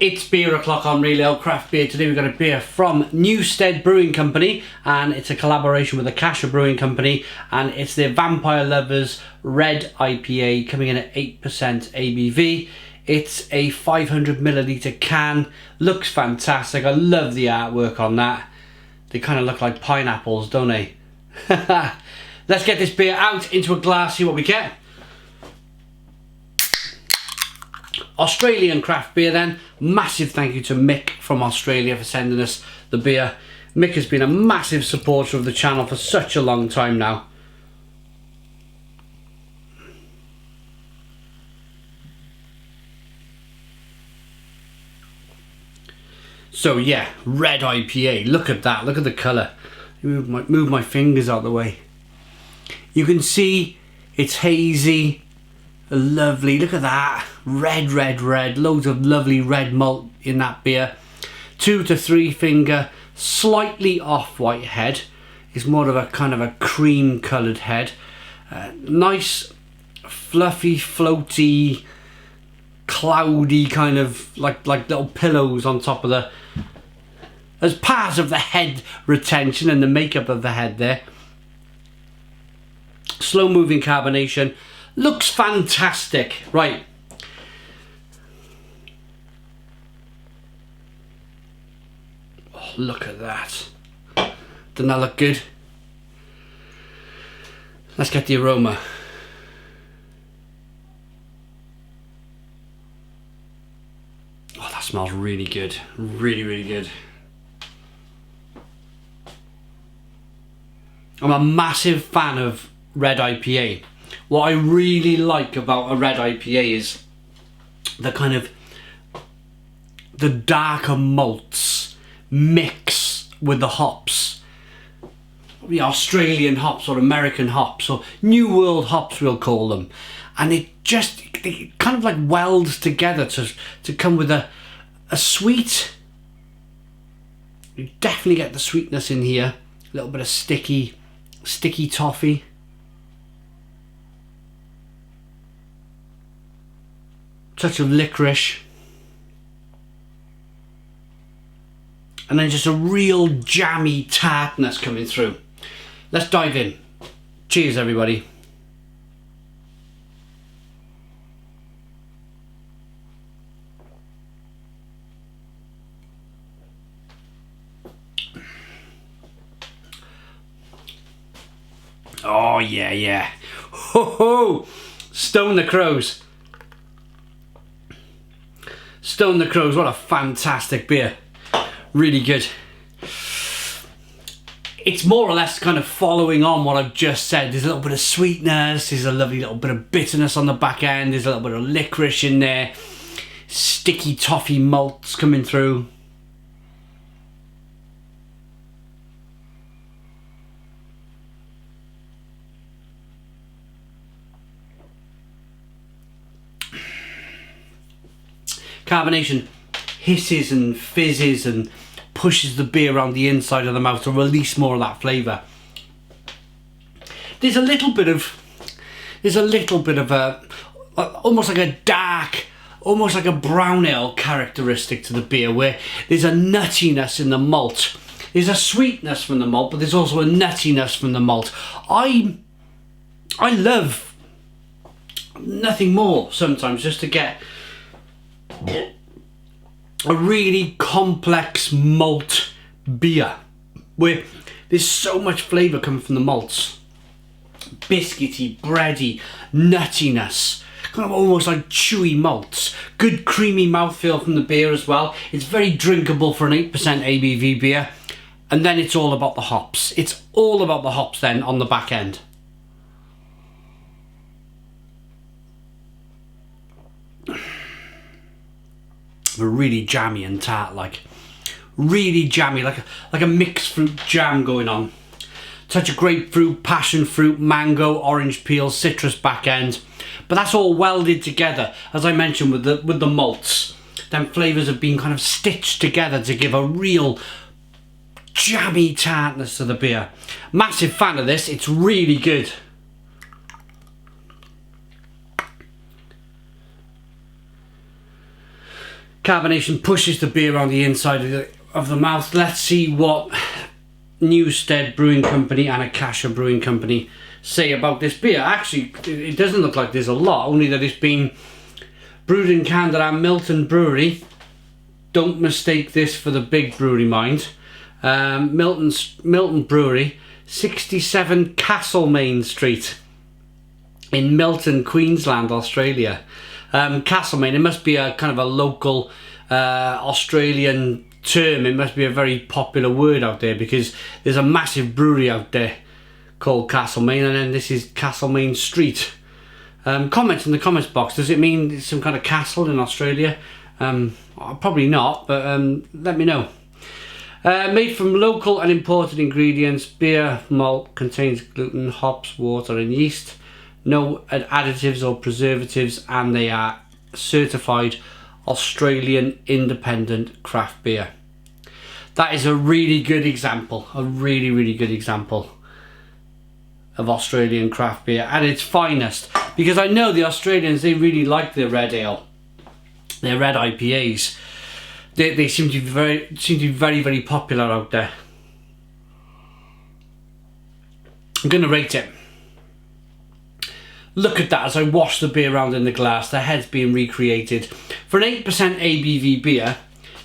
It's beer o'clock on Real Ale Craft Beer. Today we've got a beer from Newstead Brewing Company, and it's a collaboration with Akasha Brewing Company, and it's their Vampire Lovers Red IPA, coming in at 8% ABV. It's a 500ml can. Looks fantastic. I love the artwork on that. They kind of look like pineapples, don't they? Let's get this beer out into a glass, see what we get. Australian craft beer then. Massive thank you to Mick from Australia for sending us the beer. Mick has been a massive supporter of the channel for such a long time now. So yeah, red IPA. Look at that, look at the colour. Move my fingers out of the way. You can see it's hazy. Lovely, look at that. Red, red, red. Loads of lovely red malt in that beer. 2 to 3 finger, slightly off-white head. It's more of a kind of a cream coloured head. Nice, fluffy, floaty, cloudy kind of like little pillows on top of the, as part of the head retention and the makeup of the head there. Slow moving carbonation. Looks fantastic. Right. Oh, look at that. Doesn't that look good? Let's get the aroma. Oh, that smells really good. Really, really good. I'm a massive fan of red IPA. What I really like about a red IPA is the kind of the darker malts mix with the hops. The Australian hops or American hops or New World hops we'll call them. And it kind of like welds together to come with a sweet. You definitely get the sweetness in here. A little bit of sticky toffee. Touch of licorice, and then just a real jammy tartness coming through. Let's dive in. Cheers, everybody. Oh yeah, yeah. Ho ho! Stone the Crows. Stone the Crows, what a fantastic beer. Really good. It's more or less kind of following on what I've just said. There's a little bit of sweetness, there's a lovely little bit of bitterness on the back end, there's a little bit of licorice in there, sticky toffee malts coming through. Carbonation hisses and fizzes and pushes the beer around the inside of the mouth to release more of that flavour. There's a little bit of a, almost like a dark, almost like a brown ale characteristic to the beer, where there's a nuttiness in the malt. There's a sweetness from the malt, but there's also a nuttiness from the malt. I love nothing more sometimes just to get a really complex malt beer where there's so much flavour coming from the malts. Biscuity, bready, nuttiness, kind of almost like chewy malts. Good creamy mouthfeel from the beer as well. It's very drinkable for an 8% ABV beer. And then it's all about the hops. It's all about the hops then on the back end. Really jammy and tart, like really jammy, like a mixed fruit jam going on. Touch of grapefruit, passion fruit, mango, orange peel, citrus back end, but that's all welded together, as I mentioned, with the malts. Then flavours have been kind of stitched together to give a real jammy tartness to the beer. Massive fan of this. It's really good. Carbonation pushes the beer around the inside of the mouth. Let's see what Newstead Brewing Company and Akasha Brewing Company say about this beer. Actually, it doesn't look like there's a lot, only that it's been brewed and canned at our Milton Brewery. Don't mistake this for the big brewery, mind. Milton Brewery, 67 Castlemaine Street in Milton, Queensland, Australia. Castlemaine, it must be a kind of a local Australian term. It must be a very popular word out there, because there's a massive brewery out there called Castlemaine, and then this is Castlemaine Street. Comment in the comments box, does it mean it's some kind of castle in Australia? Probably not, but let me know. Made from local and imported ingredients, beer malt contains gluten, hops, water and yeast. No additives or preservatives, and they are certified Australian independent craft beer. That is a really good example, a really good example of Australian craft beer at its finest, because I know the Australians, they really like their red ale, their red IPAs. They seem to be very popular out there. I'm going to rate it. Look at that as I wash the beer around in the glass. The head's being recreated. For an 8% ABV beer,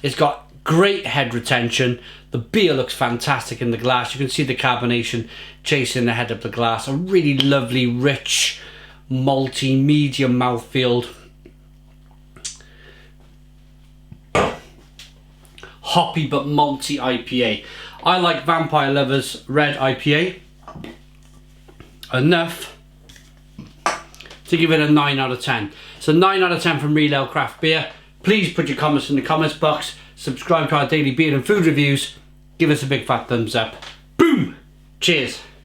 it's got great head retention. The beer looks fantastic in the glass. You can see the carbonation chasing the head of the glass. A really lovely, rich, malty, medium mouthfeel. Hoppy but malty IPA. I like Vampire Lover's red IPA enough to give it a 9 out of 10. So 9 out of 10 from Real Ale Craft Beer. Please put your comments in the comments box. Subscribe to our daily beer and food reviews. Give us a big fat thumbs up. Boom! Cheers.